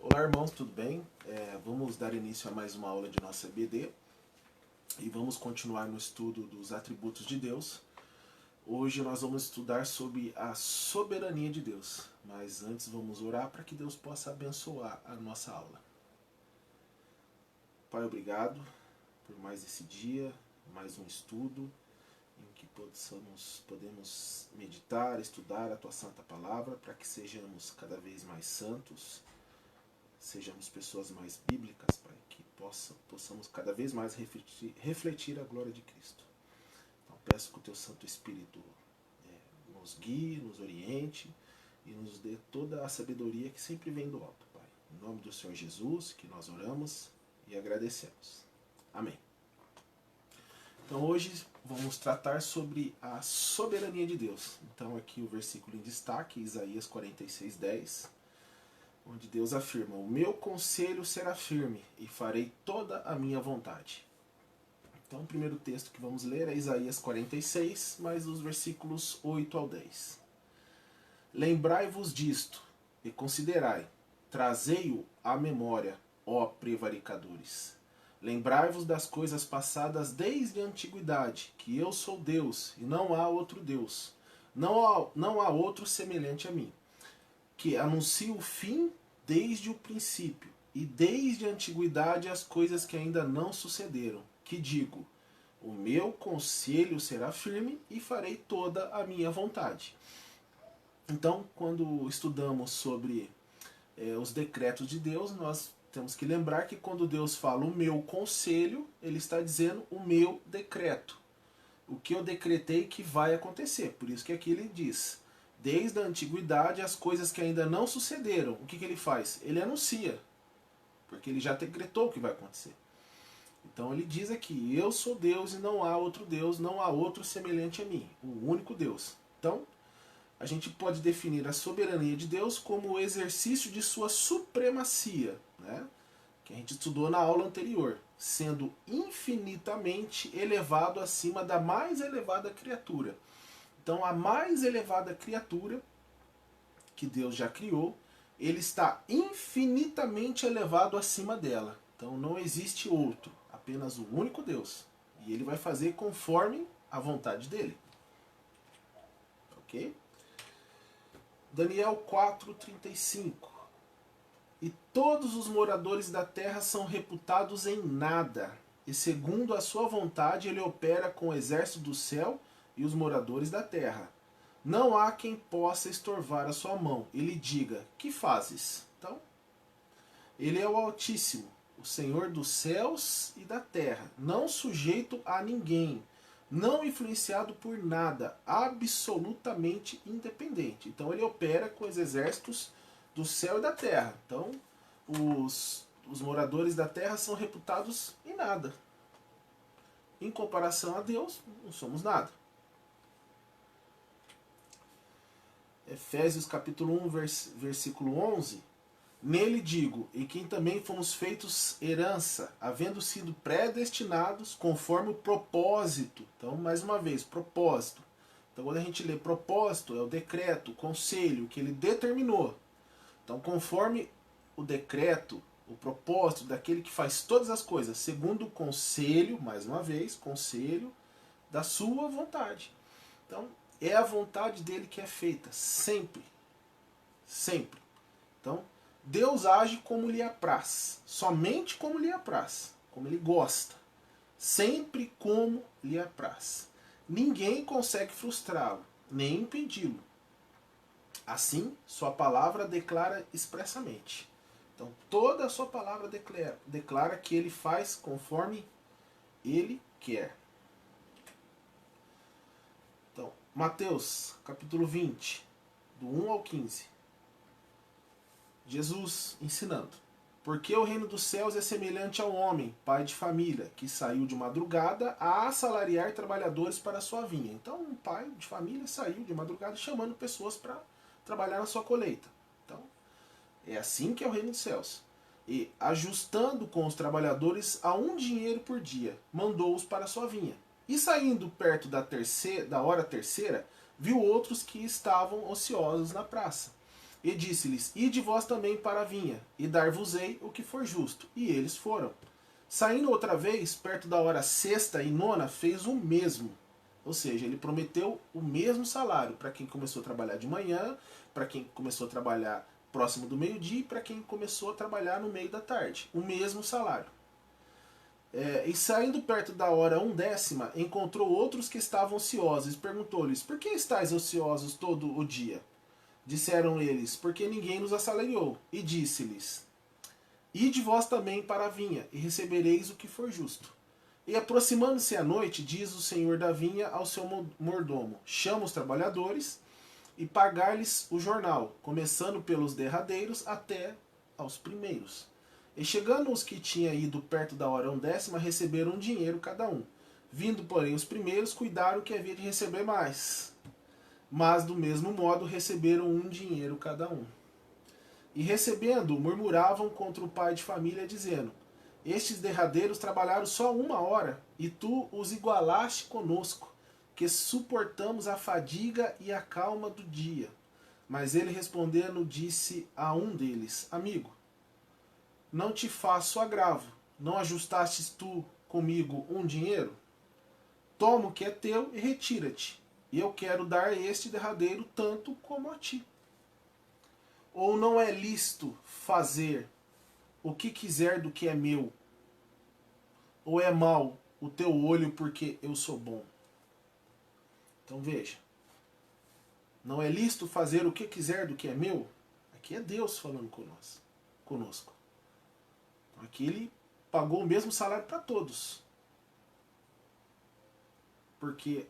Olá, irmãos, tudo bem? Vamos dar início a mais uma aula de nossa EBD e vamos continuar no estudo dos atributos de Deus. Hoje nós vamos estudar sobre a soberania de Deus, mas antes vamos orar para que Deus possa abençoar a nossa aula. Pai, obrigado por mais esse dia, mais um estudo em que podemos meditar, estudar a Tua Santa Palavra para que sejamos cada vez mais santos, sejamos pessoas mais bíblicas, Pai, que possamos cada vez mais refletir a glória de Cristo. Então peço que o Teu Santo Espírito nos guie, nos oriente e nos dê toda a sabedoria que sempre vem do alto, Pai. Em nome do Senhor Jesus, que nós oramos e agradecemos. Amém. Então hoje vamos tratar sobre a soberania de Deus. Então aqui o versículo em destaque, Isaías 46:10, onde Deus afirma: o meu conselho será firme e farei toda a minha vontade. Então o primeiro texto que vamos ler é Isaías 46, mais os versículos 8 ao 10. Lembrai-vos disto e considerai, trazei-o à memória, ó prevaricadores. Lembrai-vos das coisas passadas desde a antiguidade, que eu sou Deus e não há outro Deus, não há outro semelhante a mim, que anuncia o fim desde o princípio, e desde a antiguidade as coisas que ainda não sucederam, que digo, o meu conselho será firme e farei toda a minha vontade. Então, quando estudamos sobre os decretos de Deus, nós temos que lembrar que quando Deus fala o meu conselho, Ele está dizendo o meu decreto. O que eu decretei que vai acontecer. Por isso que aqui Ele diz: desde a antiguidade as coisas que ainda não sucederam. O que Ele faz? Ele anuncia, porque Ele já decretou o que vai acontecer. Então Ele diz aqui: eu sou Deus e não há outro Deus, não há outro semelhante a mim, o único Deus. Então a gente pode definir a soberania de Deus como o exercício de sua supremacia, né? Que a gente estudou na aula anterior, sendo infinitamente elevado acima da mais elevada criatura. Então a mais elevada criatura que Deus já criou, Ele está infinitamente elevado acima dela. Então não existe outro, apenas o único Deus. E Ele vai fazer conforme a vontade dEle. Ok? Daniel 4:35. E todos os moradores da terra são reputados em nada, e segundo a sua vontade ele opera com o exército do céu e os moradores da terra. Não há quem possa estorvar a sua mão e lhe diga: que fazes? Então, ele é o Altíssimo, o Senhor dos céus e da terra, não sujeito a ninguém, não influenciado por nada, absolutamente independente. Então ele opera com os exércitos do céu e da terra. Então os moradores da terra são reputados em nada. Em comparação a Deus, não somos nada. Efésios capítulo 1, versículo 11. Nele digo, em quem também fomos feitos herança, havendo sido predestinados conforme o propósito. Então, mais uma vez, propósito. Então, quando a gente lê propósito, é o decreto, o conselho que ele determinou. Então, conforme o decreto, o propósito daquele que faz todas as coisas, segundo o conselho, mais uma vez, conselho da sua vontade. Então, é a vontade dele que é feita, sempre. Sempre. Então, Deus age como lhe apraz, somente como lhe apraz, como ele gosta, sempre como lhe apraz. Ninguém consegue frustrá-lo, nem impedi-lo. Assim, sua palavra declara expressamente. Então, toda a sua palavra declara que ele faz conforme ele quer. Então, Mateus, capítulo 20, do 1 ao 15. Jesus ensinando. Porque o reino dos céus é semelhante ao homem, pai de família, que saiu de madrugada a assalariar trabalhadores para a sua vinha. Então, um pai de família saiu de madrugada chamando pessoas para trabalhar na sua colheita. Então, é assim que é o reino dos céus. E, ajustando com os trabalhadores a 1 dinheiro por dia, mandou-os para a sua vinha. E saindo perto da hora terceira, viu outros que estavam ociosos na praça. E disse-lhes, ide vós também para a vinha, e dar-vos-ei o que for justo. E eles foram. Saindo outra vez, perto da hora sexta e nona, fez o mesmo. Ou seja, ele prometeu o mesmo salário para quem começou a trabalhar de manhã, para quem começou a trabalhar próximo do meio-dia e para quem começou a trabalhar no meio da tarde. O mesmo salário. E saindo perto da hora 1/10, encontrou outros que estavam ociosos e perguntou-lhes, por que estáis ociosos todo o dia? Disseram eles, porque ninguém nos assalariou. E disse-lhes, ide vós também para a vinha, e recebereis o que for justo. E aproximando-se a noite, diz o senhor da vinha ao seu mordomo, chama os trabalhadores e pagar-lhes o jornal, começando pelos derradeiros até aos primeiros. E chegando os que tinham ido perto da hora 1/10, receberam um dinheiro cada um. Vindo, porém, os primeiros, cuidaram que havia de receber mais. Mas, do mesmo modo, receberam um dinheiro cada um. E recebendo, murmuravam contra o pai de família, dizendo, estes derradeiros trabalharam só 1 hora, e tu os igualaste conosco, que suportamos a fadiga e a calma do dia. Mas ele respondendo, disse a um deles, amigo, não te faço agravo, não ajustastes tu comigo um dinheiro? Toma o que é teu e retira-te, e eu quero dar a este derradeiro tanto como a ti. Ou não é lícito fazer o que quiser do que é meu? Ou é mau o teu olho porque eu sou bom? Então veja, não é lícito fazer o que quiser do que é meu? Aqui é Deus falando conosco. Aqui ele pagou o mesmo salário para todos. Porque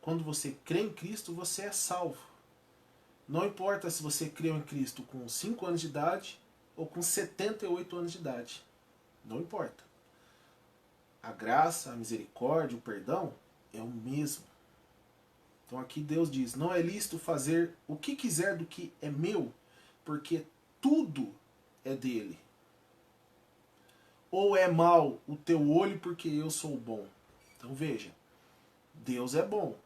quando você crê em Cristo, você é salvo. Não importa se você creu em Cristo com 5 anos de idade ou com 78 anos de idade. Não importa. A graça, a misericórdia, o perdão é o mesmo. Então aqui Deus diz, não é lícito fazer o que quiser do que é meu, porque tudo é dele. Ou é mal o teu olho porque eu sou bom? Então veja, Deus é bom.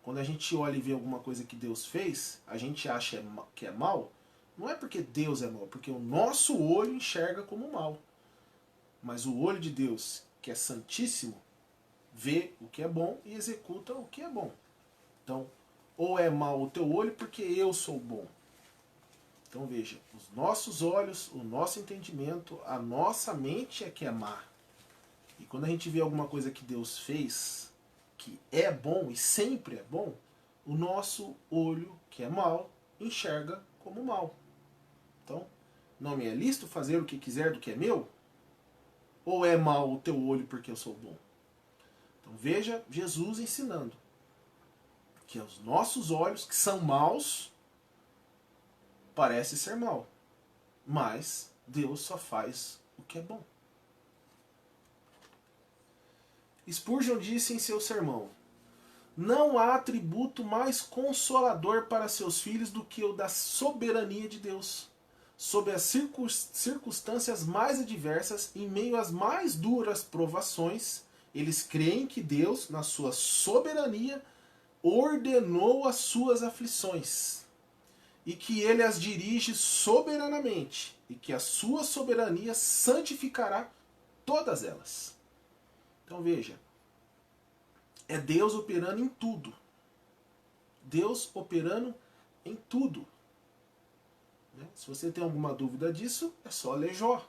Quando a gente olha e vê alguma coisa que Deus fez, a gente acha que é mal, não é porque Deus é mal, porque o nosso olho enxerga como mal. Mas o olho de Deus, que é santíssimo, vê o que é bom e executa o que é bom. Então, ou é mal o teu olho porque eu sou bom. Então veja, os nossos olhos, o nosso entendimento, a nossa mente é que é má. E quando a gente vê alguma coisa que Deus fez, que é bom e sempre é bom, o nosso olho, que é mau, enxerga como mal. Então, não me é lícito fazer o que quiser do que é meu? Ou é mal o teu olho porque eu sou bom? Então veja Jesus ensinando que os nossos olhos, que são maus, parece ser mal, mas Deus só faz o que é bom. Spurgeon disse em seu sermão, não há atributo mais consolador para seus filhos do que o da soberania de Deus. Sob as circunstâncias mais adversas, em meio às mais duras provações, eles creem que Deus, na sua soberania, ordenou as suas aflições e que ele as dirige soberanamente, e que a sua soberania santificará todas elas. Então veja, é Deus operando em tudo. Deus operando em tudo. Se você tem alguma dúvida disso, é só ler Jó.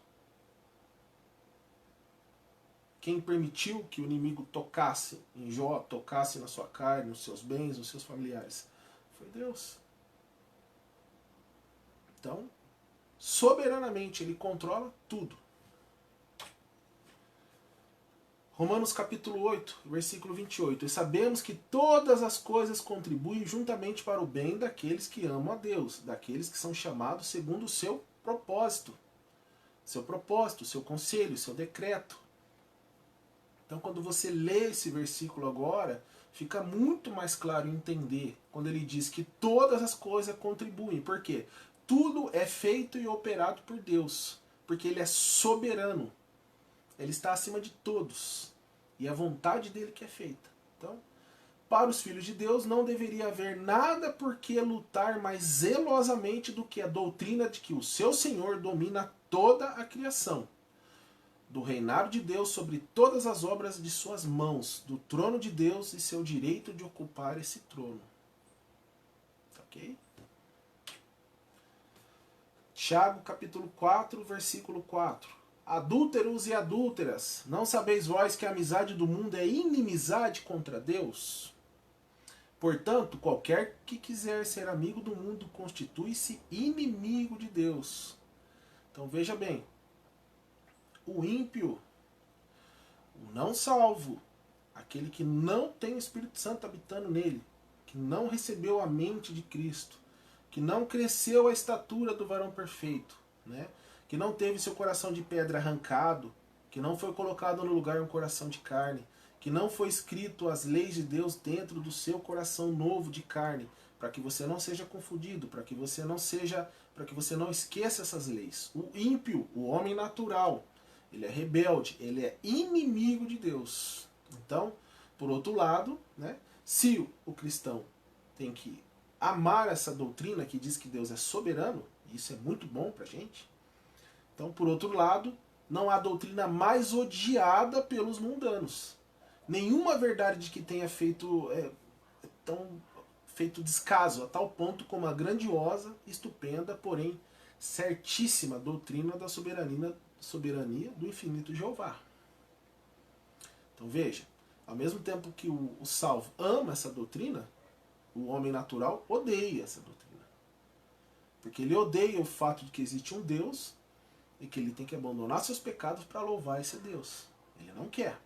Quem permitiu que o inimigo tocasse em Jó, tocasse na sua carne, nos seus bens, nos seus familiares? Foi Deus. Então, soberanamente, ele controla tudo. Romanos capítulo 8, versículo 28. E sabemos que todas as coisas contribuem juntamente para o bem daqueles que amam a Deus, daqueles que são chamados segundo o seu propósito. Seu propósito, seu conselho, seu decreto. Então, quando você lê esse versículo agora, fica muito mais claro entender quando ele diz que todas as coisas contribuem. Por quê? Tudo é feito e operado por Deus, porque ele é soberano. Ele está acima de todos. E é a vontade dele que é feita. Então, Para os filhos de Deus não deveria haver nada por que lutar mais zelosamente do que a doutrina de que o seu Senhor domina toda a criação, do reinado de Deus sobre todas as obras de suas mãos, do trono de Deus e seu direito de ocupar esse trono. Ok? Tiago capítulo 4, versículo 4. Adúlteros e adúlteras, não sabeis vós que a amizade do mundo é inimizade contra Deus? Portanto, qualquer que quiser ser amigo do mundo constitui-se inimigo de Deus. Então veja bem, o ímpio, o não salvo, aquele que não tem o Espírito Santo habitando nele, que não recebeu a mente de Cristo, que não cresceu à estatura do varão perfeito, né? Que não teve seu coração de pedra arrancado, que não foi colocado no lugar um coração de carne, que não foi escrito as leis de Deus dentro do seu coração novo de carne, para que você não seja confundido, para que você não esqueça essas leis. O ímpio, o homem natural, ele é rebelde, ele é inimigo de Deus. Então, por outro lado, né, se o cristão tem que amar essa doutrina que diz que Deus é soberano, e isso é muito bom para a gente, então, por outro lado, não há doutrina mais odiada pelos mundanos. Nenhuma verdade que tenha feito descaso a tal ponto como a grandiosa, estupenda, porém certíssima doutrina da soberania do infinito Jeová. Então veja, ao mesmo tempo que o salvo ama essa doutrina, o homem natural odeia essa doutrina. Porque ele odeia o fato de que existe um Deus e que ele tem que abandonar seus pecados para louvar esse Deus. Ele não quer.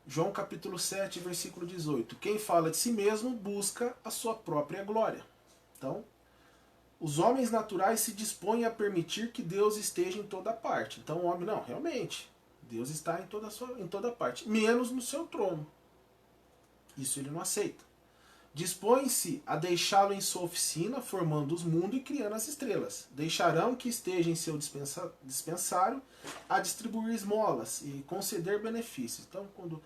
João capítulo 7, versículo 18. Quem fala de si mesmo busca a sua própria glória. Então, os homens naturais se dispõem a permitir que Deus esteja em toda parte. Então o homem, não, realmente, Deus está em toda parte, menos no seu trono. Isso ele não aceita. Dispõe-se a deixá-lo em sua oficina, formando os mundos e criando as estrelas. Deixarão que esteja em seu dispensário a distribuir esmolas e conceder benefícios. Então, quando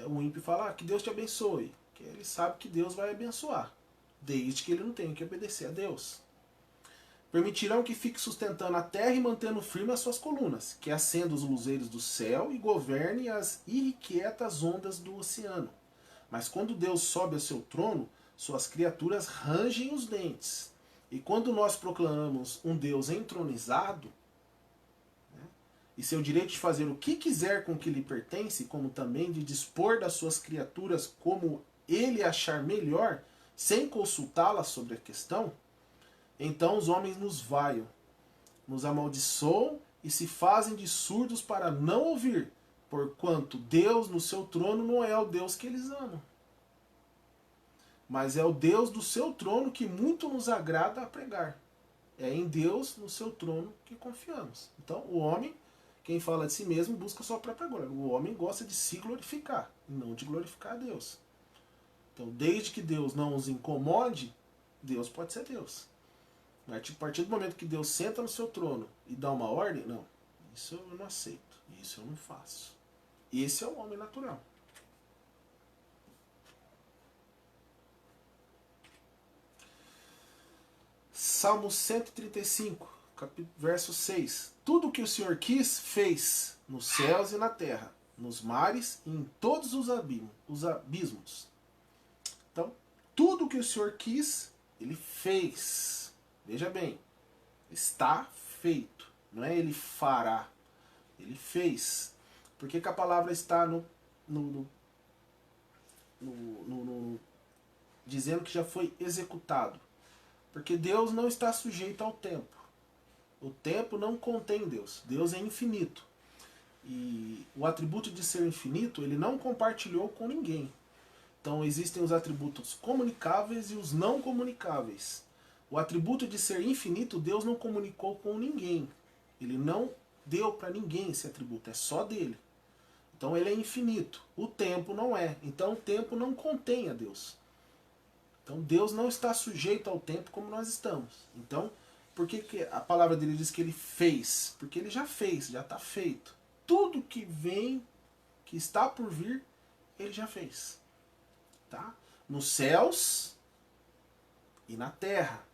o ímpio fala, que Deus te abençoe, que ele sabe que Deus vai abençoar, desde que ele não tenha que obedecer a Deus. Permitirão que fique sustentando a terra e mantendo firme as suas colunas, que acenda os luzeiros do céu e governe as irrequietas ondas do oceano. Mas quando Deus sobe ao seu trono, suas criaturas rangem os dentes. E quando nós proclamamos um Deus entronizado, né, e seu direito de fazer o que quiser com o que lhe pertence, como também de dispor das suas criaturas como ele achar melhor, sem consultá-las sobre a questão, então os homens nos vaiam, nos amaldiçoam e se fazem de surdos para não ouvir, porquanto Deus no seu trono não é o Deus que eles amam, mas é o Deus do seu trono que muito nos agrada a pregar. É em Deus no seu trono que confiamos. Então o homem, quem fala de si mesmo, busca a sua própria glória. O homem gosta de se glorificar, e não de glorificar a Deus. Então desde que Deus não os incomode, Deus pode ser Deus. Mas a partir do momento que Deus senta no seu trono e dá uma ordem, não, isso eu não aceito, isso eu não faço. Esse é o homem natural. Salmo 135, verso 6. Tudo que o Senhor quis, fez, nos céus e na terra, nos mares e em todos os abismos. Então, tudo que o Senhor quis, Ele fez. Veja bem, está feito. Não é Ele fará. Ele fez. Por que a palavra está dizendo que já foi executado? Porque Deus não está sujeito ao tempo. O tempo não contém Deus. Deus é infinito. E o atributo de ser infinito, ele não compartilhou com ninguém. Então existem os atributos comunicáveis e os não comunicáveis. O atributo de ser infinito, Deus não comunicou com ninguém. Ele não deu para ninguém esse atributo, é só dele. Então ele é infinito. O tempo não é. Então o tempo não contém a Deus. Então Deus não está sujeito ao tempo como nós estamos. Então por que que a palavra dele diz que ele fez? Porque ele já fez, já está feito. Tudo que vem, que está por vir, ele já fez. Tá? Nos céus e na terra,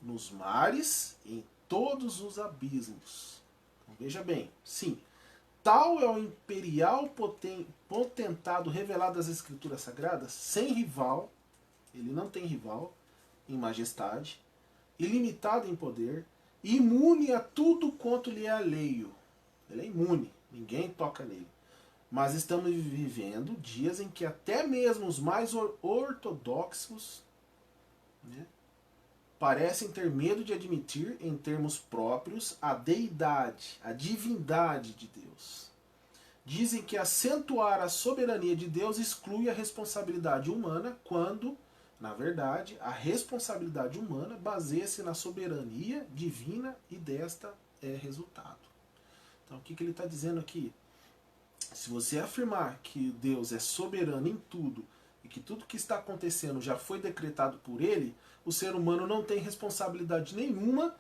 nos mares e em todos os abismos. Então, veja bem, sim, tal é o imperial potentado revelado das Escrituras Sagradas, sem rival, ele não tem rival em majestade, ilimitado em poder, imune a tudo quanto lhe é alheio. Ele é imune, ninguém toca nele. Mas estamos vivendo dias em que até mesmo os mais ortodoxos, né, parecem ter medo de admitir em termos próprios a deidade, a divindade de Deus. Dizem que acentuar a soberania de Deus exclui a responsabilidade humana, quando, na verdade, a responsabilidade humana baseia-se na soberania divina e desta é resultado. Então, o que ele está dizendo aqui? Se você afirmar que Deus é soberano em tudo e que tudo que está acontecendo já foi decretado por ele, o ser humano não tem responsabilidade nenhuma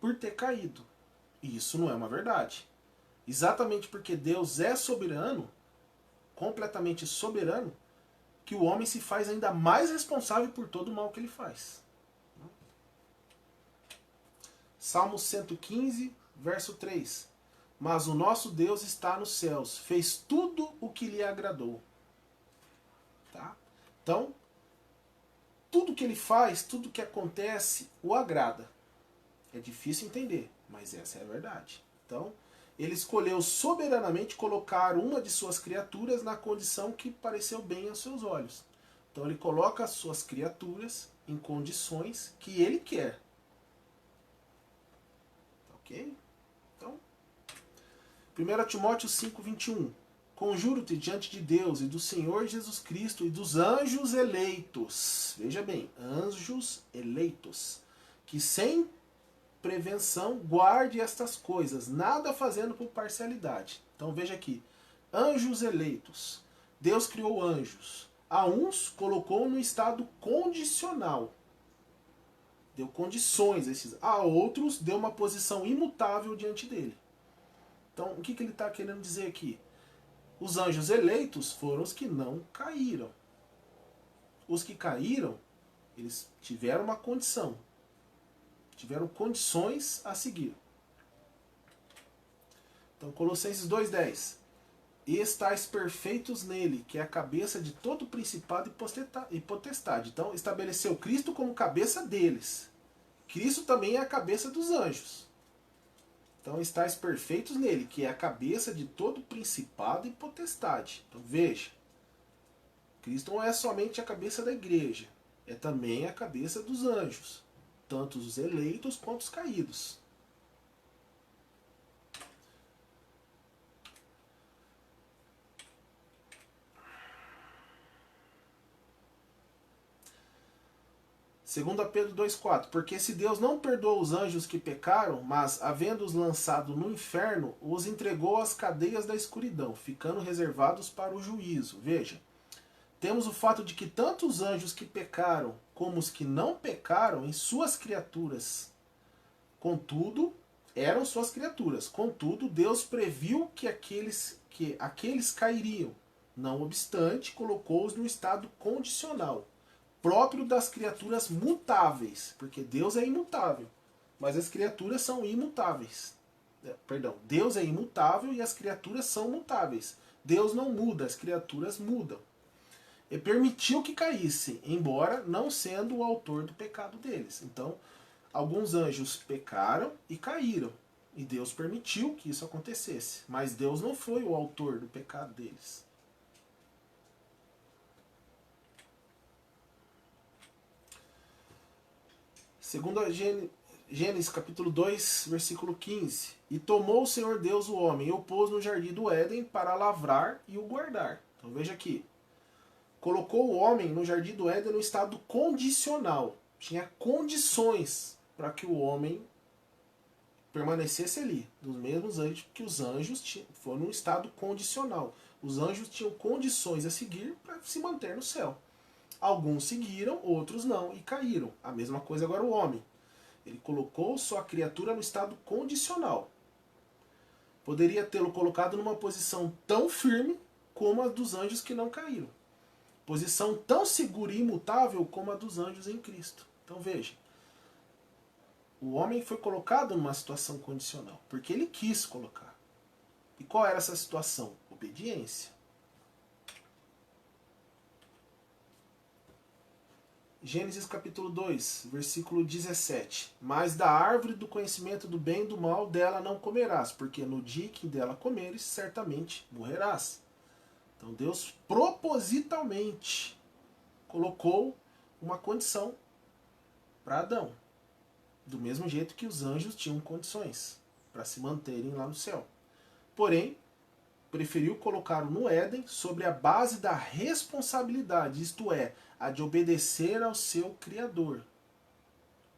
por ter caído. E isso não é uma verdade. Exatamente porque Deus é soberano, completamente soberano, que o homem se faz ainda mais responsável por todo o mal que ele faz. Salmo 115, verso 3. Mas o nosso Deus está nos céus, fez tudo o que lhe agradou. Tá? Então, tudo que ele faz, tudo que acontece, o agrada. É difícil entender, mas essa é a verdade. Então, ele escolheu soberanamente colocar uma de suas criaturas na condição que pareceu bem aos seus olhos. Então, ele coloca as suas criaturas em condições que ele quer. Ok? Então, 1 Timóteo 5, 21. Conjuro-te diante de Deus e do Senhor Jesus Cristo e dos anjos eleitos. Veja bem, anjos eleitos. Que sem prevenção guarde estas coisas, nada fazendo por parcialidade. Então veja aqui, anjos eleitos. Deus criou anjos. A uns colocou no estado condicional. Deu condições a esses. A outros deu uma posição imutável diante dele. Então, o que ele está querendo dizer aqui? Os anjos eleitos foram os que não caíram. Os que caíram, eles tiveram uma condição. Tiveram condições a seguir. Então, Colossenses 2,10. E estáis perfeitos nele, que é a cabeça de todo principado e potestade. Então, estabeleceu Cristo como cabeça deles. Cristo também é a cabeça dos anjos. Então, estáis perfeitos nele, que é a cabeça de todo principado e potestade. Então, veja, Cristo não é somente a cabeça da igreja, é também a cabeça dos anjos, tanto os eleitos quanto os caídos. Segunda Pedro 2,4. Porque se Deus não perdoa os anjos que pecaram, mas, havendo-os lançado no inferno, os entregou às cadeias da escuridão, ficando reservados para o juízo. Veja, temos o fato de que tanto os anjos que pecaram, como os que não pecaram, em suas criaturas, contudo, eram suas criaturas. Contudo, Deus previu que aqueles cairiam. Não obstante, colocou-os no estado condicional, próprio das criaturas mutáveis, porque Deus é imutável, mas as criaturas são imutáveis. Perdão, Deus é imutável e as criaturas são mutáveis. Deus não muda, as criaturas mudam. E permitiu que caíssem, embora não sendo o autor do pecado deles. Então, alguns anjos pecaram e caíram, e Deus permitiu que isso acontecesse, mas Deus não foi o autor do pecado deles. Segundo Gênesis capítulo 2, versículo 15. E tomou o Senhor Deus o homem e o pôs no jardim do Éden para lavrar e o guardar. Então veja aqui. Colocou o homem no jardim do Éden no estado condicional. Tinha condições para que o homem permanecesse ali. Dos mesmos anjos que os anjos foram num estado condicional. Os anjos tinham condições a seguir para se manter no céu. Alguns seguiram, outros não, e caíram. A mesma coisa agora o homem. Ele colocou sua criatura no estado condicional. Poderia tê-lo colocado numa posição tão firme como a dos anjos que não caíram. Posição tão segura e imutável como a dos anjos em Cristo. Então veja, o homem foi colocado numa situação condicional, porque ele quis colocar. E qual era essa situação? Obediência. Gênesis capítulo 2, versículo 17. Mas da árvore do conhecimento do bem e do mal dela não comerás, porque no dia que dela comeres, certamente morrerás. Então Deus propositalmente colocou uma condição para Adão. Do mesmo jeito que os anjos tinham condições para se manterem lá no céu. Porém, preferiu colocá-lo no Éden sobre a base da responsabilidade, isto é, a de obedecer ao seu Criador.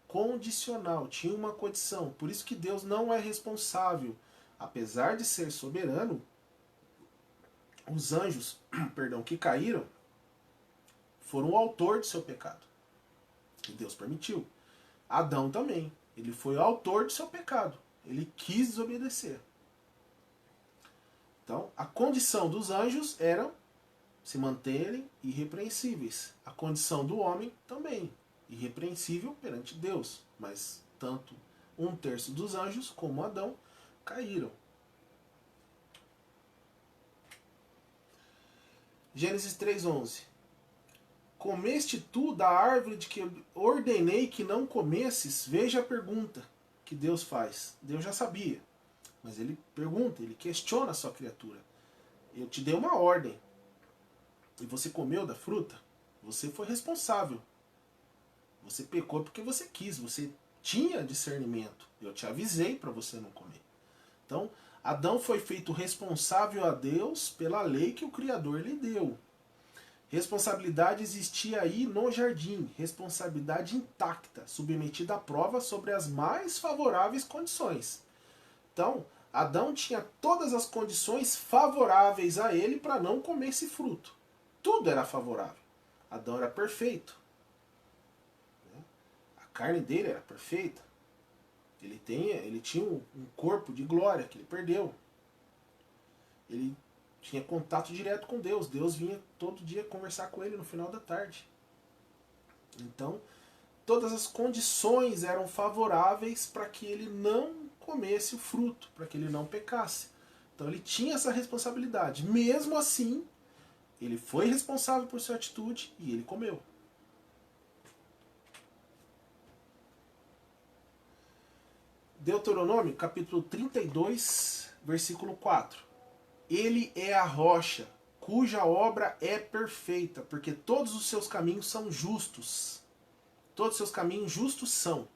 Condicional, tinha uma condição. Por isso que Deus não é responsável. Apesar de ser soberano, os anjos que caíram foram o autor do seu pecado. E Deus permitiu. Adão também. Ele foi o autor do seu pecado. Ele quis desobedecer. Então, a condição dos anjos era se manterem irrepreensíveis. A condição do homem também, irrepreensível perante Deus. Mas tanto 1/3 dos anjos como Adão caíram. Gênesis 3:11. Comeste tu da árvore de que ordenei que não comesses? Veja a pergunta que Deus faz. Deus já sabia. Mas ele pergunta, ele questiona a sua criatura. Eu te dei uma ordem. E você comeu da fruta? Você foi responsável. Você pecou porque você quis. Você tinha discernimento. Eu te avisei para você não comer. Então, Adão foi feito responsável a Deus pela lei que o Criador lhe deu. Responsabilidade existia aí no jardim. Responsabilidade intacta, submetida à prova sobre as mais favoráveis condições. Então, Adão tinha todas as condições favoráveis a ele para não comer esse fruto. Tudo era favorável. Adão era perfeito. A carne dele era perfeita. Ele tinha um corpo de glória que ele perdeu. Ele tinha contato direto com Deus. Deus vinha todo dia conversar com ele no final da tarde. Então, todas as condições eram favoráveis para que ele não comesse o fruto, para que ele não pecasse. Então ele tinha essa responsabilidade. Mesmo assim, ele foi responsável por sua atitude e ele comeu. Deuteronômio, capítulo 32, versículo 4. Ele é a rocha, cuja obra é perfeita, porque todos os seus caminhos são justos. Todos os seus caminhos justos são.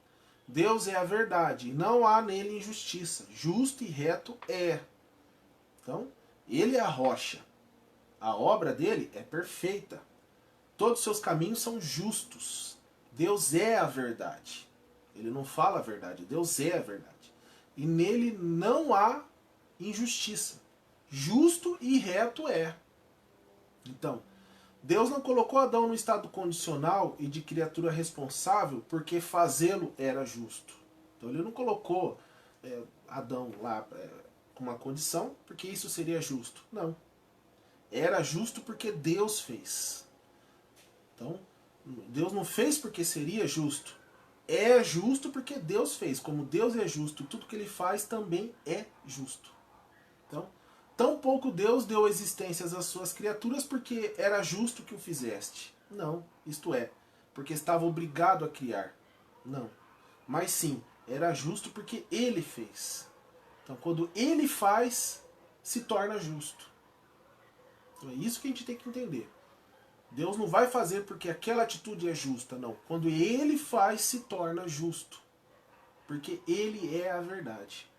Deus é a verdade, e não há nele injustiça. Justo e reto é. Então, ele é a rocha. A obra dele é perfeita. Todos os seus caminhos são justos. Deus é a verdade. Ele não fala a verdade, Deus é a verdade. E nele não há injustiça. Justo e reto é. Então, Deus não colocou Adão no estado condicional e de criatura responsável porque fazê-lo era justo. Então ele não colocou Adão lá com uma condição porque isso seria justo. Não. Era justo porque Deus fez. Então, Deus não fez porque seria justo. É justo porque Deus fez. Como Deus é justo, tudo que ele faz também é justo. Então, tampouco Deus deu existências às suas criaturas porque era justo que o fizeste. Não, isto é, porque estava obrigado a criar. Não. Mas sim, era justo porque ele fez. Então, quando ele faz, se torna justo. Então, é isso que a gente tem que entender. Deus não vai fazer porque aquela atitude é justa, não. Quando ele faz, se torna justo. Porque ele é a verdade.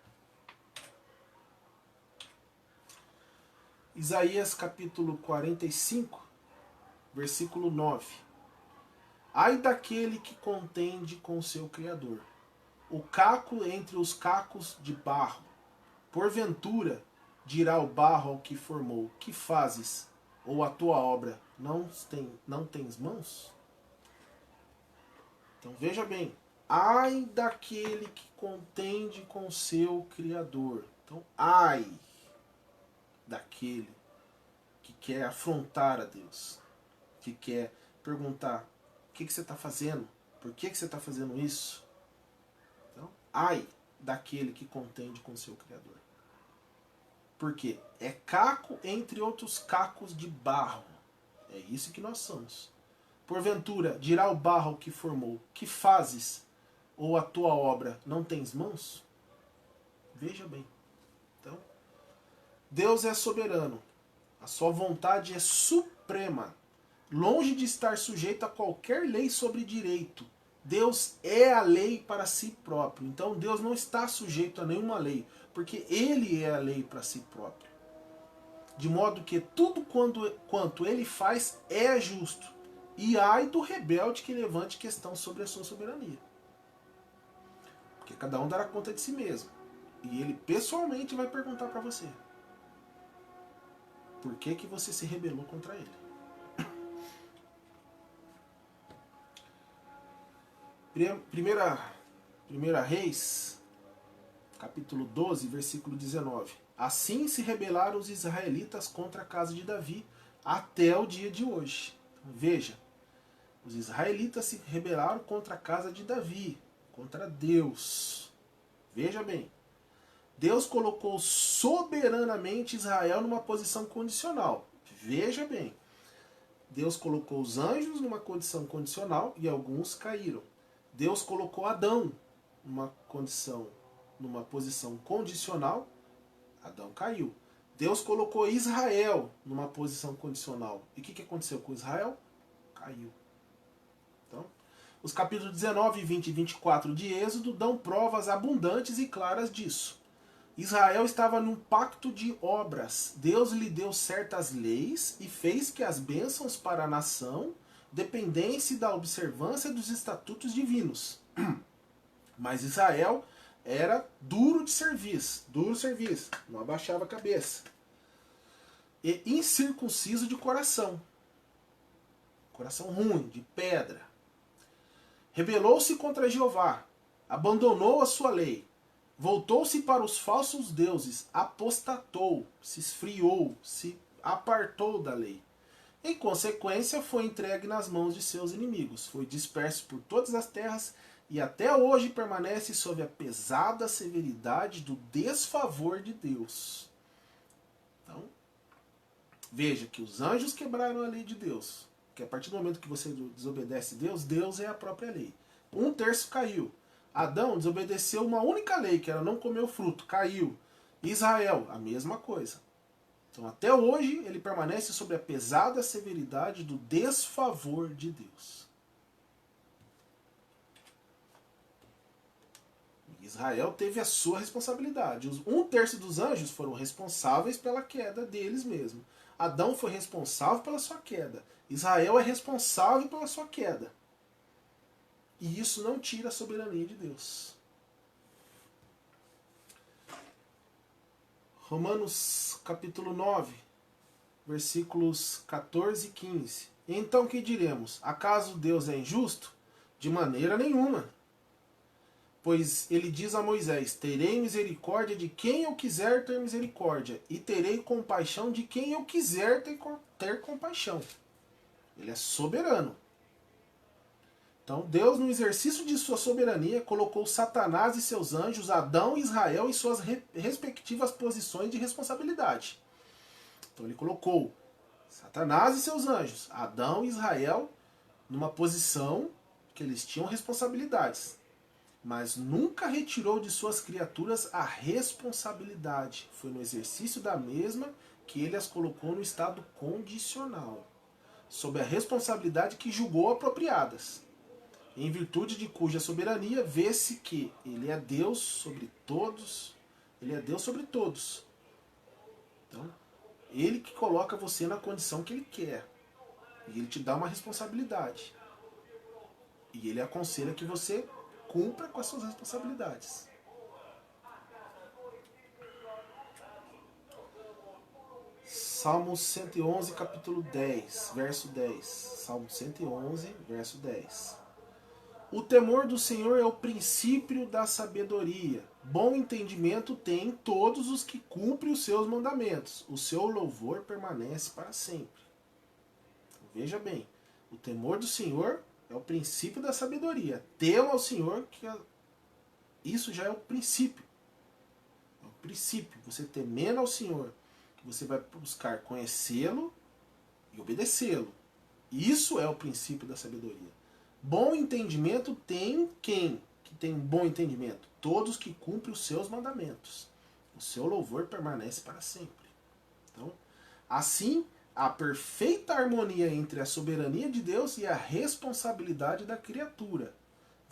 Isaías capítulo 45, versículo 9. Ai daquele que contende com o seu Criador, o caco entre os cacos de barro. Porventura, dirá o barro ao que formou, que fazes? Ou a tua obra não tens mãos? Então veja bem, ai daquele que contende com seu Criador. Então, ai daquele que quer afrontar a Deus, que quer perguntar: o que você está fazendo? Por que você está fazendo isso? Então, ai daquele que contende com seu Criador. Porque é caco entre outros cacos de barro. É isso que nós somos. Porventura, dirá o barro que formou: que fazes? Ou a tua obra não tens mãos? Veja bem. Então, Deus é soberano. A sua vontade é suprema. Longe de estar sujeito a qualquer lei sobre direito. Deus é a lei para si próprio. Então Deus não está sujeito a nenhuma lei, porque Ele é a lei para si próprio. De modo que tudo quanto Ele faz é justo. E ai do rebelde que levante questão sobre a sua soberania. Porque cada um dará conta de si mesmo. E Ele pessoalmente vai perguntar para você: por que você se rebelou contra Ele? Primeira Reis, capítulo 12, versículo 19. Assim se rebelaram os israelitas contra a casa de Davi até o dia de hoje. Então, veja, os israelitas se rebelaram contra a casa de Davi, contra Deus. Veja bem, Deus colocou soberanamente Israel numa posição condicional. Veja bem, Deus colocou os anjos numa condição condicional e alguns caíram. Deus colocou Adão numa posição condicional, Adão caiu. Deus colocou Israel numa posição condicional. E o que aconteceu com Israel? Caiu. Então, os capítulos 19, 20 e 24 de Êxodo dão provas abundantes e claras disso. Israel estava num pacto de obras. Deus lhe deu certas leis e fez que as bênçãos para a nação dependessem da observância dos estatutos divinos. Mas Israel era duro de serviço, não abaixava a cabeça. E incircunciso de coração. Coração ruim, de pedra. Rebelou-se contra Jeová, abandonou a sua lei, voltou-se para os falsos deuses, apostatou, se esfriou, se apartou da lei. Em consequência, foi entregue nas mãos de seus inimigos, foi disperso por todas as terras e até hoje permanece sob a pesada severidade do desfavor de Deus. Então, veja que os anjos quebraram a lei de Deus, que a partir do momento que você desobedece Deus, Deus é a própria lei. 1/3 caiu. Adão desobedeceu uma única lei, que era não comer o fruto, caiu. Israel, a mesma coisa. Então, até hoje, ele permanece sob a pesada severidade do desfavor de Deus. Israel teve a sua responsabilidade. Os 1/3 dos anjos foram responsáveis pela queda deles mesmos. Adão foi responsável pela sua queda. Israel é responsável pela sua queda. E isso não tira a soberania de Deus. Romanos capítulo 9, versículos 14 e 15. Então que diremos? Acaso Deus é injusto? De maneira nenhuma. Pois ele diz a Moisés: terei misericórdia de quem eu quiser ter misericórdia, e terei compaixão de quem eu quiser ter compaixão. Ele é soberano. Então Deus, no exercício de sua soberania, colocou Satanás e seus anjos, Adão e Israel em suas respectivas posições de responsabilidade. Então ele colocou Satanás e seus anjos, Adão e Israel, numa posição que eles tinham responsabilidades. Mas nunca retirou de suas criaturas a responsabilidade. Foi no exercício da mesma que ele as colocou no estado condicional, sob a responsabilidade que julgou apropriadas, em virtude de cuja soberania vê-se que ele é Deus sobre todos, ele é Deus sobre todos. Então, ele que coloca você na condição que ele quer, e ele te dá uma responsabilidade, e ele aconselha que você cumpra com as suas responsabilidades. Salmo 111, capítulo 10, verso 10. Salmo 111, verso 10. O temor do Senhor é o princípio da sabedoria. Bom entendimento tem todos os que cumprem os seus mandamentos. O seu louvor permanece para sempre. Então, veja bem, o temor do Senhor é o princípio da sabedoria. Tema ao Senhor, que isso já é o princípio. É o princípio. Você temendo ao Senhor, você vai buscar conhecê-lo e obedecê-lo. Isso é o princípio da sabedoria. Bom entendimento tem quem que tem um bom entendimento? Todos que cumprem os seus mandamentos. O seu louvor permanece para sempre. Então, assim, a perfeita harmonia entre a soberania de Deus e a responsabilidade da criatura.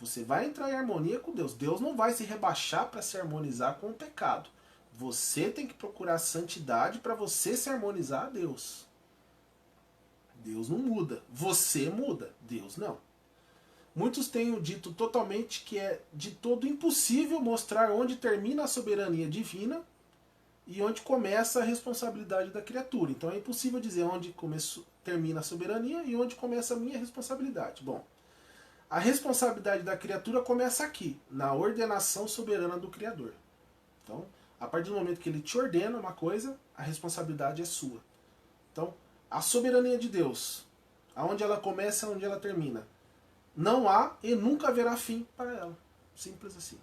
Você vai entrar em harmonia com Deus. Deus não vai se rebaixar para se harmonizar com o pecado. Você tem que procurar santidade para você se harmonizar a Deus. Deus não muda. Você muda. Deus não. Muitos têm dito totalmente que é de todo impossível mostrar onde termina a soberania divina e onde começa a responsabilidade da criatura. Então é impossível dizer onde termina a soberania e onde começa a minha responsabilidade. Bom, a responsabilidade da criatura começa aqui, na ordenação soberana do Criador. Então, a partir do momento que ele te ordena uma coisa, a responsabilidade é sua. Então, a soberania de Deus, aonde ela começa e onde ela termina, não há e nunca haverá fim para ela. Simples assim.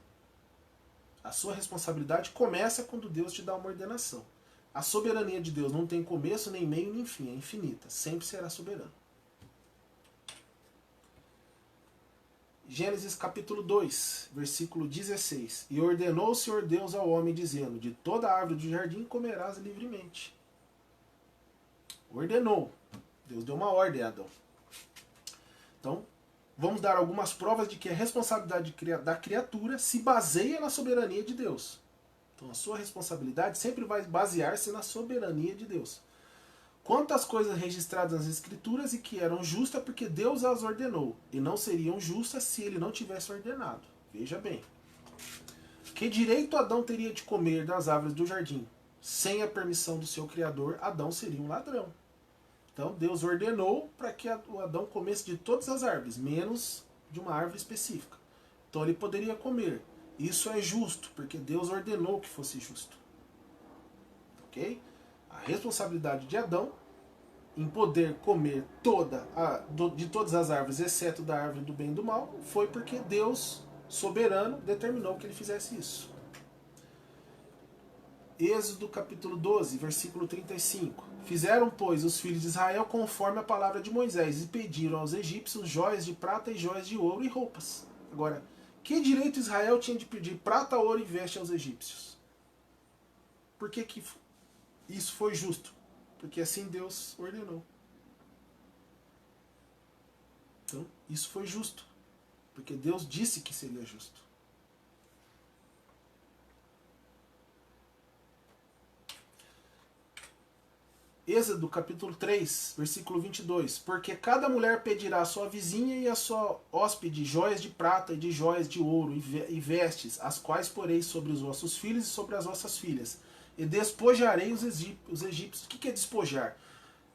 A sua responsabilidade começa quando Deus te dá uma ordenação. A soberania de Deus não tem começo, nem meio, nem fim. É infinita. Sempre será soberano. Gênesis capítulo 2, versículo 16. E ordenou o Senhor Deus ao homem, dizendo: de toda árvore do jardim comerás livremente. Ordenou. Deus deu uma ordem a Adão. Então, vamos dar algumas provas de que a responsabilidade da criatura se baseia na soberania de Deus. Então a sua responsabilidade sempre vai basear-se na soberania de Deus. Quantas coisas registradas nas Escrituras e que eram justas porque Deus as ordenou, e não seriam justas se ele não tivesse ordenado. Veja bem. Que direito Adão teria de comer das árvores do jardim? Sem a permissão do seu Criador, Adão seria um ladrão. Então Deus ordenou para que o Adão comesse de todas as árvores, menos de uma árvore específica. Então ele poderia comer. Isso é justo, porque Deus ordenou que fosse justo. Ok? A responsabilidade de Adão em poder comer de todas as árvores, exceto da árvore do bem e do mal, foi porque Deus, soberano, determinou que ele fizesse isso. Êxodo capítulo 12, versículo 35. Fizeram, pois, os filhos de Israel conforme a palavra de Moisés e pediram aos egípcios joias de prata e joias de ouro e roupas. Agora, que direito Israel tinha de pedir prata, ouro e veste aos egípcios? Por que isso foi justo? Porque assim Deus ordenou. Então, isso foi justo. Porque Deus disse que seria justo. Êxodo capítulo 3, versículo 22. Porque cada mulher pedirá à sua vizinha e à sua hóspede joias de prata e de joias de ouro e vestes, as quais porei sobre os vossos filhos e sobre as vossas filhas. E despojarei os egípcios. O que é despojar?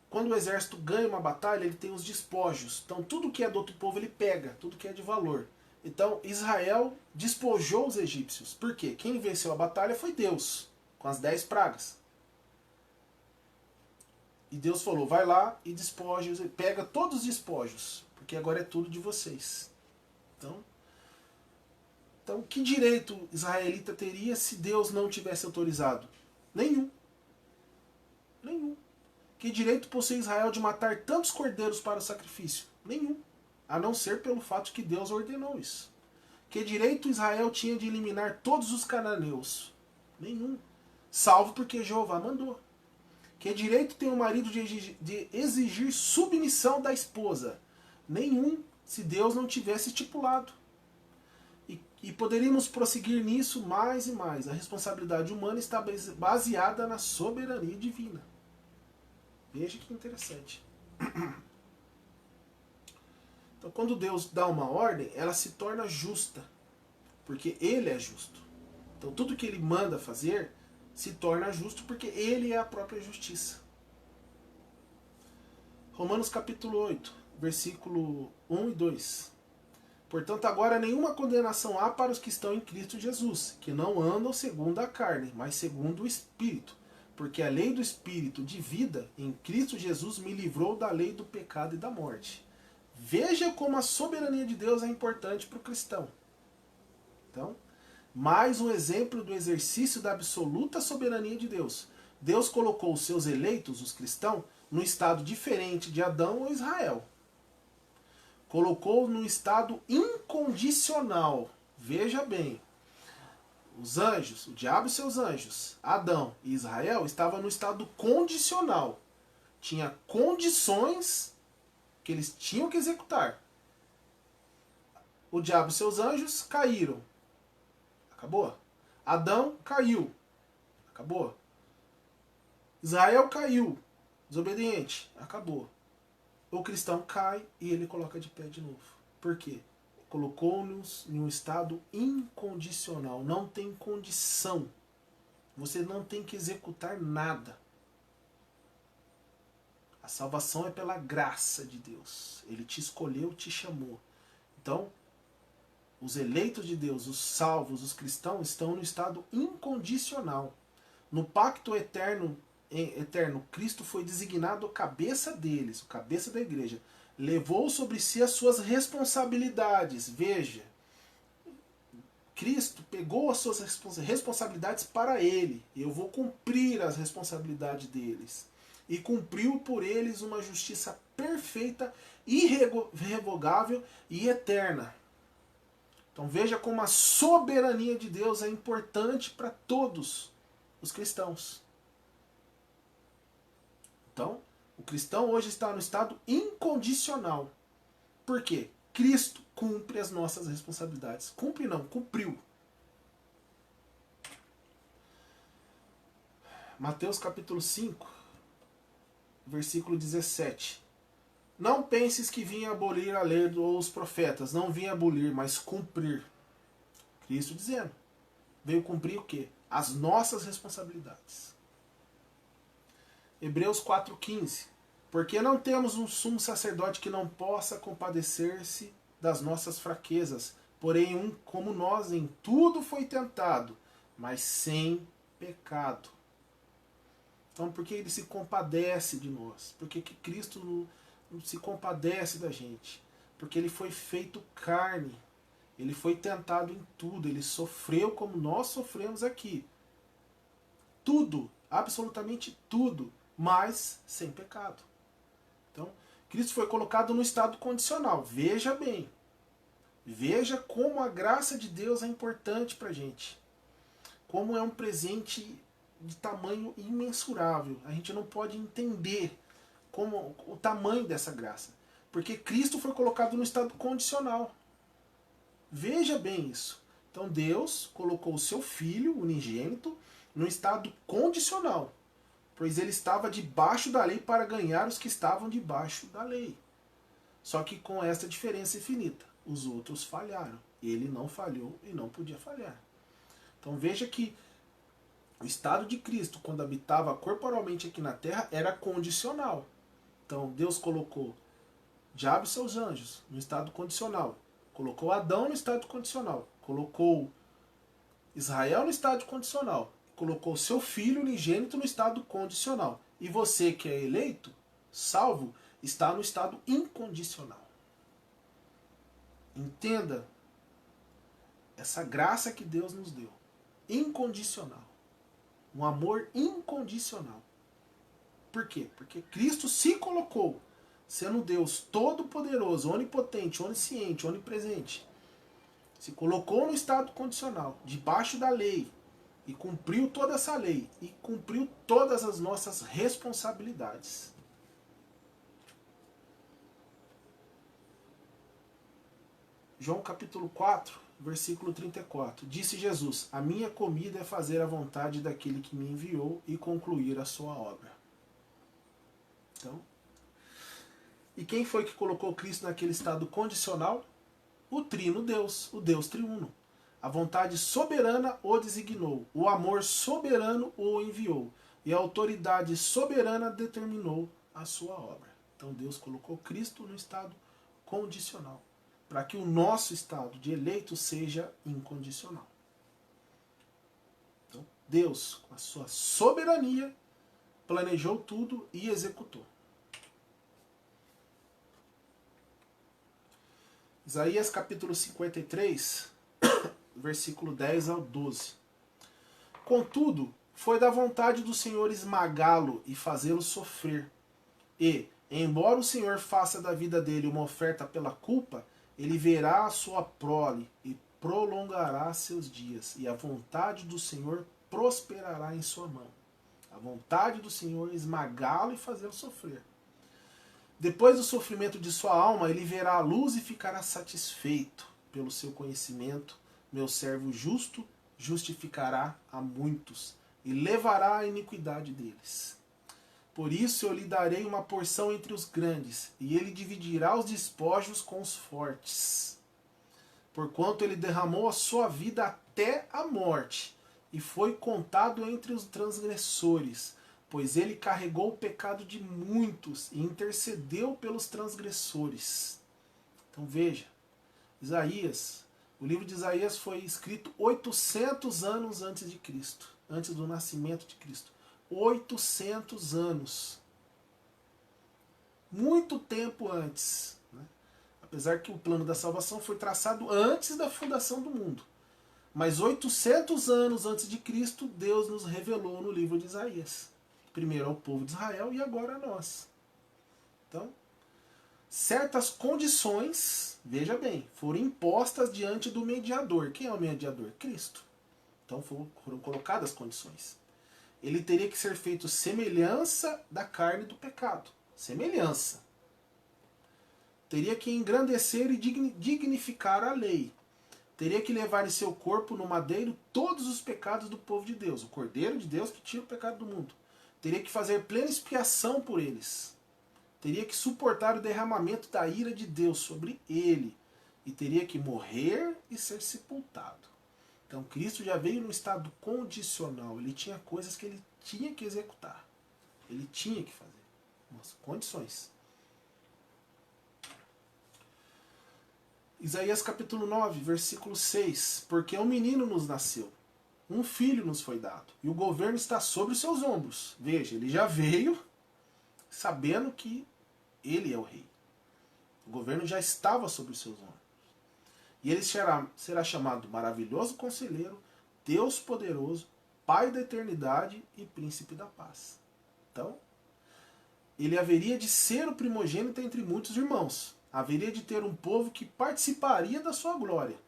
Quando o exército ganha uma batalha, ele tem os despojos. Então tudo que é do outro povo ele pega, tudo que é de valor. Então Israel despojou os egípcios. Por quê? Quem venceu a batalha foi Deus, com as 10 pragas. E Deus falou, vai lá e despoja, pega todos os despojos, porque agora é tudo de vocês. Então que direito israelita teria se Deus não tivesse autorizado? Nenhum. Nenhum. Que direito possui Israel de matar tantos cordeiros para o sacrifício? Nenhum. A não ser pelo fato que Deus ordenou isso. Que direito Israel tinha de eliminar todos os cananeus? Nenhum. Salvo porque Jeová mandou. Que direito tem o marido de exigir submissão da esposa? Nenhum, se Deus não tivesse estipulado. E poderíamos prosseguir nisso mais e mais. A responsabilidade humana está baseada na soberania divina. Veja que interessante. Então, quando Deus dá uma ordem, ela se torna justa. Porque Ele é justo. Então, tudo que Ele manda fazer se torna justo porque Ele é a própria justiça. Romanos capítulo 8, versículo 1 e 2. Portanto, agora nenhuma condenação há para os que estão em Cristo Jesus, que não andam segundo a carne, mas segundo o Espírito. Porque a lei do Espírito de vida em Cristo Jesus me livrou da lei do pecado e da morte. Veja como a soberania de Deus é importante para o cristão. Então, mais um exemplo do exercício da absoluta soberania de Deus. Deus colocou os seus eleitos, os cristãos, num estado diferente de Adão ou Israel. Colocou num estado incondicional. Veja bem, os anjos, o diabo e seus anjos, Adão e Israel, estavam no estado condicional. Tinha condições que eles tinham que executar. O diabo e seus anjos caíram. Acabou. Adão caiu. Acabou. Israel caiu. Desobediente. Acabou. O cristão cai e ele coloca de pé de novo. Por quê? Colocou-nos em um estado incondicional. Não tem condição. Você não tem que executar nada. A salvação é pela graça de Deus. Ele te escolheu, te chamou. Então, os eleitos de Deus, os salvos, os cristãos, estão no estado incondicional. No pacto eterno, Cristo foi designado cabeça deles, o cabeça da igreja. Levou sobre si as suas responsabilidades. Veja, Cristo pegou as suas responsabilidades para ele. Eu vou cumprir as responsabilidades deles. E cumpriu por eles uma justiça perfeita, irrevogável e eterna. Então veja como a soberania de Deus é importante para todos os cristãos. Então, o cristão hoje está no estado incondicional. Por quê? Cristo cumpre as nossas responsabilidades. Cumpre não, cumpriu. Mateus capítulo 5, versículo 17. Não penses que vim abolir a lei ou os profetas. Não vim abolir, mas cumprir. Cristo dizendo. Veio cumprir o quê? As nossas responsabilidades. Hebreus 4,15. Porque não temos um sumo sacerdote que não possa compadecer-se das nossas fraquezas, porém um como nós em tudo foi tentado, mas sem pecado. Então, por que ele se compadece de nós? Por que Cristo não se compadece da gente? Porque ele foi feito carne. Ele foi tentado em tudo. Ele sofreu como nós sofremos aqui. Tudo, absolutamente tudo, mas sem pecado. Então, Cristo foi colocado no estado condicional. Veja bem. Veja como a graça de Deus é importante para a gente. Como é um presente de tamanho imensurável. A gente não pode entender como o tamanho dessa graça. Porque Cristo foi colocado no estado condicional. Veja bem isso. Então Deus colocou o seu Filho unigênito no estado condicional. Pois ele estava debaixo da lei para ganhar os que estavam debaixo da lei. Só que com essa diferença infinita. Os outros falharam. Ele não falhou e não podia falhar. Então veja que o estado de Cristo, quando habitava corporalmente aqui na terra, era condicional. Então Deus colocou diabo e seus anjos no estado condicional. Colocou Adão no estado condicional. Colocou Israel no estado condicional. Colocou seu filho unigênito no estado condicional. E você que é eleito, salvo, está no estado incondicional. Entenda essa graça que Deus nos deu. Incondicional. Um amor incondicional. Por quê? Porque Cristo se colocou, sendo Deus todo-poderoso, onipotente, onisciente, onipresente. Se colocou no estado condicional, debaixo da lei, e cumpriu toda essa lei, e cumpriu todas as nossas responsabilidades. João capítulo 4, versículo 34. Disse Jesus: a minha comida é fazer a vontade daquele que me enviou e concluir a sua obra. Então, e quem foi que colocou Cristo naquele estado condicional? O trino Deus, o Deus triuno. A vontade soberana o designou, o amor soberano o enviou, e a autoridade soberana determinou a sua obra. Então Deus colocou Cristo no estado condicional, para que o nosso estado de eleito seja incondicional. Então, Deus, com a sua soberania, planejou tudo e executou. Isaías capítulo 53, versículo 10 ao 12. Contudo, foi da vontade do Senhor esmagá-lo e fazê-lo sofrer. E, embora o Senhor faça da vida dele uma oferta pela culpa, ele verá a sua prole e prolongará seus dias, e a vontade do Senhor prosperará em sua mão. A vontade do Senhor é esmagá-lo e fazê-lo sofrer. Depois do sofrimento de sua alma, ele verá a luz e ficará satisfeito. Pelo seu conhecimento, meu servo justo justificará a muitos e levará a iniquidade deles. Por isso eu lhe darei uma porção entre os grandes, e ele dividirá os despojos com os fortes. Porquanto ele derramou a sua vida até a morte, e foi contado entre os transgressores, pois ele carregou o pecado de muitos e intercedeu pelos transgressores. Então veja, Isaías, o livro de Isaías foi escrito 800 anos antes de Cristo, antes do nascimento de Cristo. 800 anos. Muito tempo antes. Né? Apesar que o plano da salvação foi traçado antes da fundação do mundo. Mas 800 anos antes de Cristo, Deus nos revelou no livro de Isaías. Primeiro ao povo de Israel e agora a nós. Então, certas condições, veja bem, foram impostas diante do mediador. Quem é o mediador? Cristo. Então foram colocadas condições. Ele teria que ser feito semelhança da carne do pecado. Semelhança. Teria que engrandecer e dignificar a lei. Teria que levar em seu corpo no madeiro todos os pecados do povo de Deus. O Cordeiro de Deus que tira o pecado do mundo. Teria que fazer plena expiação por eles. Teria que suportar o derramamento da ira de Deus sobre ele. E teria que morrer e ser sepultado. Então Cristo já veio num estado condicional. Ele tinha coisas que ele tinha que executar. Ele tinha que fazer. Nossa, condições. Isaías capítulo 9, versículo 6. Porque um menino nos nasceu, um filho nos foi dado, e o governo está sobre os seus ombros. Veja, ele já veio sabendo que ele é o rei. O governo já estava sobre os seus ombros. E ele será chamado Maravilhoso Conselheiro, Deus Poderoso, Pai da Eternidade e Príncipe da Paz. Então, ele haveria de ser o primogênito entre muitos irmãos. Haveria de ter um povo que participaria da sua glória.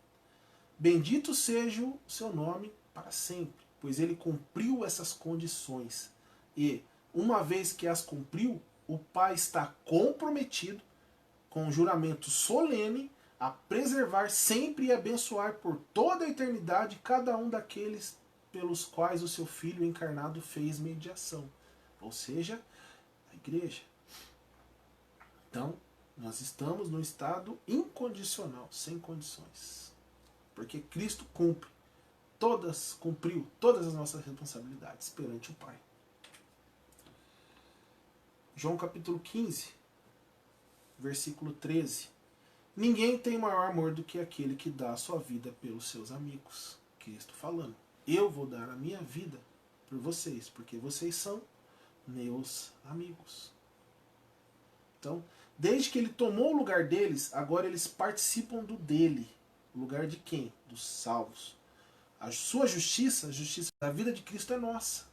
Bendito seja o seu nome para sempre, pois ele cumpriu essas condições. E, uma vez que as cumpriu, o Pai está comprometido, com um juramento solene, a preservar sempre e abençoar por toda a eternidade cada um daqueles pelos quais o seu Filho encarnado fez mediação. Ou seja, a igreja. Então, nós estamos no estado incondicional, sem condições. Porque Cristo cumpriu todas as nossas responsabilidades perante o Pai. João capítulo 15, versículo 13. Ninguém tem maior amor do que aquele que dá a sua vida pelos seus amigos. Cristo falando. Eu vou dar a minha vida por vocês, porque vocês são meus amigos. Então, desde que ele tomou o lugar deles, agora eles participam do dele. O lugar de quem? Dos salvos. A sua justiça, a justiça da vida de Cristo é nossa.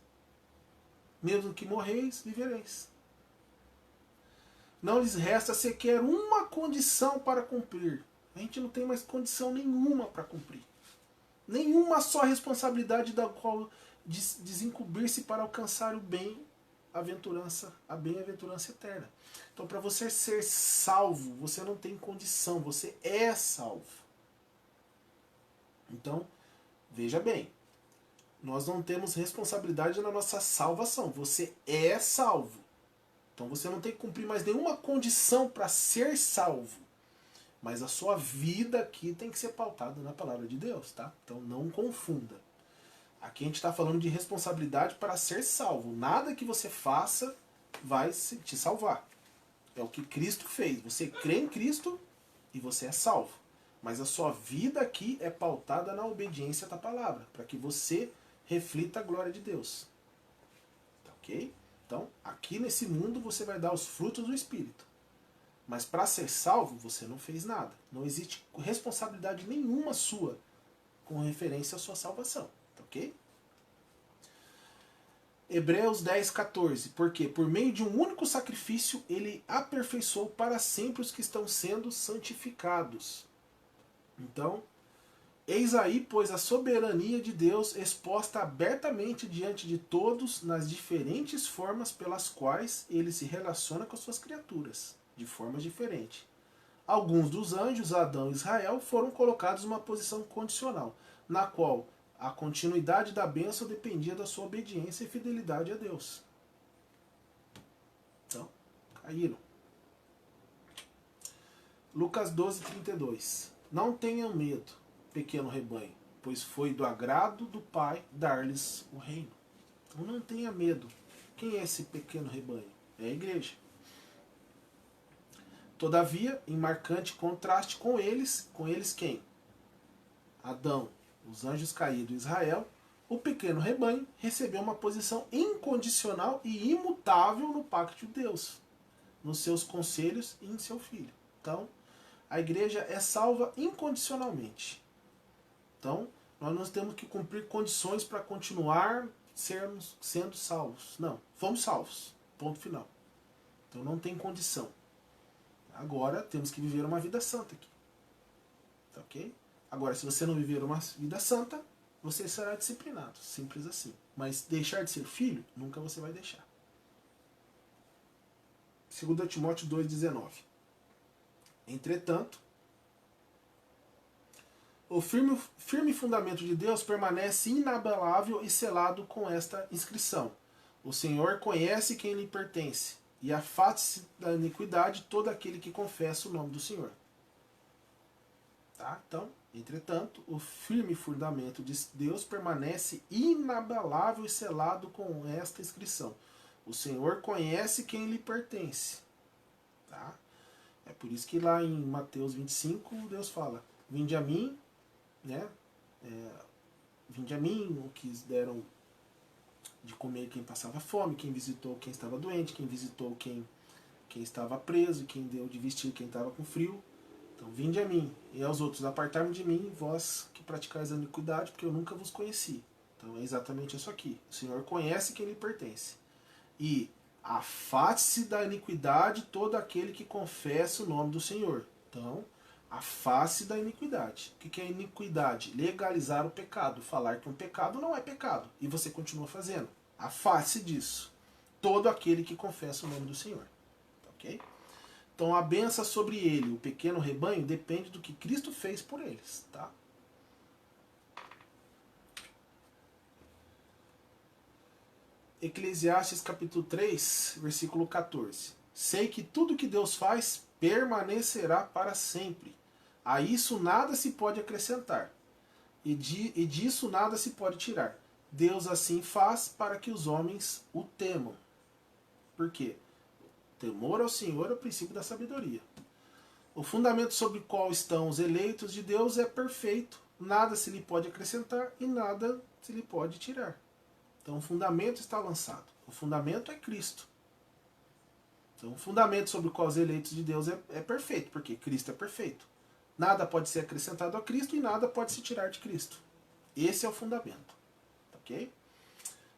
Mesmo que morreis, vivereis. Não lhes resta sequer uma condição para cumprir. A gente não tem mais condição nenhuma para cumprir. Nenhuma só responsabilidade da qual desencobrir-se para alcançar o bem, a bem-aventurança eterna. Então, para você ser salvo, você não tem condição, você é salvo. Então, veja bem, nós não temos responsabilidade na nossa salvação, você é salvo. Então você não tem que cumprir mais nenhuma condição para ser salvo. Mas a sua vida aqui tem que ser pautada na palavra de Deus, tá? Então não confunda. Aqui a gente está falando de responsabilidade para ser salvo. Nada que você faça vai te salvar. É o que Cristo fez. Você crê em Cristo e você é salvo. Mas a sua vida aqui é pautada na obediência da palavra, para que você reflita a glória de Deus. Tá ok? Então, aqui nesse mundo você vai dar os frutos do Espírito. Mas para ser salvo, você não fez nada. Não existe responsabilidade nenhuma sua com referência à sua salvação. Tá ok? Hebreus 10, 14. Porque por meio de um único sacrifício, ele aperfeiçoou para sempre os que estão sendo santificados. Então, eis aí, pois, a soberania de Deus exposta abertamente diante de todos nas diferentes formas pelas quais ele se relaciona com as suas criaturas, de formas diferentes. Alguns dos anjos, Adão e Israel, foram colocados numa posição condicional, na qual a continuidade da bênção dependia da sua obediência e fidelidade a Deus. Então, caíram. Lucas 12, 32. Não tenham medo, pequeno rebanho, pois foi do agrado do Pai dar-lhes o reino. Então não tenha medo. Quem é esse pequeno rebanho? É a igreja. Todavia, em marcante contraste com eles quem? Adão, os anjos caídos, Israel, o pequeno rebanho recebeu uma posição incondicional e imutável no pacto de Deus, nos seus conselhos e em seu Filho. Então, a igreja é salva incondicionalmente. Então, nós não temos que cumprir condições para continuar sendo salvos. Não, fomos salvos. Ponto final. Então não tem condição. Agora temos que viver uma vida santa aqui. Tá ok? Agora, se você não viver uma vida santa, você será disciplinado. Simples assim. Mas deixar de ser filho, nunca você vai deixar. 2 Timóteo 2,19. Entretanto, o firme fundamento de Deus permanece inabalável e selado com esta inscrição: o Senhor conhece quem lhe pertence, e afaste-se da iniquidade todo aquele que confessa o nome do Senhor. Tá? Então, entretanto, o firme fundamento de Deus permanece inabalável e selado com esta inscrição: o Senhor conhece quem lhe pertence. Tá? É por isso que lá em Mateus 25, Deus fala: vinde a mim, né? Vinde a mim, o que deram de comer quem passava fome, quem visitou quem estava doente, quem visitou quem estava preso, quem deu de vestir quem estava com frio. Então, vinde a mim, e aos outros, apartai-me de mim, vós que praticais a iniquidade, porque eu nunca vos conheci. Então, é exatamente isso aqui. O Senhor conhece quem lhe pertence. E afaste-se da iniquidade todo aquele que confessa o nome do Senhor. Então, afaste da iniquidade. O que é iniquidade? Legalizar o pecado. Falar que um pecado não é pecado. E você continua fazendo. Afaste disso. Todo aquele que confessa o nome do Senhor. Ok? Então a bênção sobre ele, o pequeno rebanho, depende do que Cristo fez por eles. Tá? Eclesiastes capítulo 3, versículo 14. Sei que tudo que Deus faz permanecerá para sempre. A isso nada se pode acrescentar, e disso nada se pode tirar. Deus assim faz para que os homens o temam. Por quê? Temor ao Senhor é o princípio da sabedoria. O fundamento sobre o qual estão os eleitos de Deus é perfeito. Nada se lhe pode acrescentar e nada se lhe pode tirar. Então o fundamento está lançado. O fundamento é Cristo. Então o fundamento sobre o qual os eleitos de Deus é perfeito, porque Cristo é perfeito. Nada pode ser acrescentado a Cristo e nada pode se tirar de Cristo. Esse é o fundamento. Ok?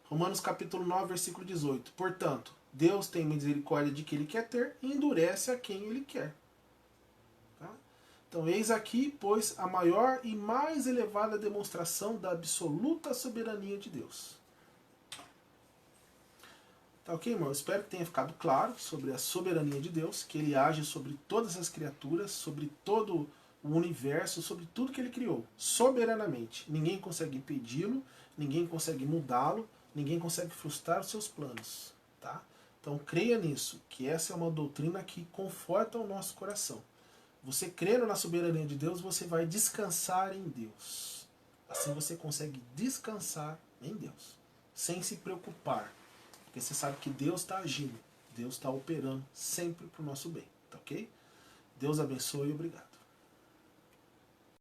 Romanos capítulo 9, versículo 18. Portanto, Deus tem misericórdia de quem Ele quer ter e endurece a quem Ele quer. Tá? Então, eis aqui, pois, a maior e mais elevada demonstração da absoluta soberania de Deus. Tá ok, irmão? Eu espero que tenha ficado claro sobre a soberania de Deus, que Ele age sobre todas as criaturas, sobre todo o universo, sobre tudo que Ele criou, soberanamente. Ninguém consegue impedi-lo, ninguém consegue mudá-lo, ninguém consegue frustrar os seus planos. Tá? Então creia nisso, que essa é uma doutrina que conforta o nosso coração. Você crendo na soberania de Deus, você vai descansar em Deus. Assim você consegue descansar em Deus, sem se preocupar. Porque você sabe que Deus está agindo, Deus está operando sempre para o nosso bem. Tá ok? Deus abençoe e obrigado.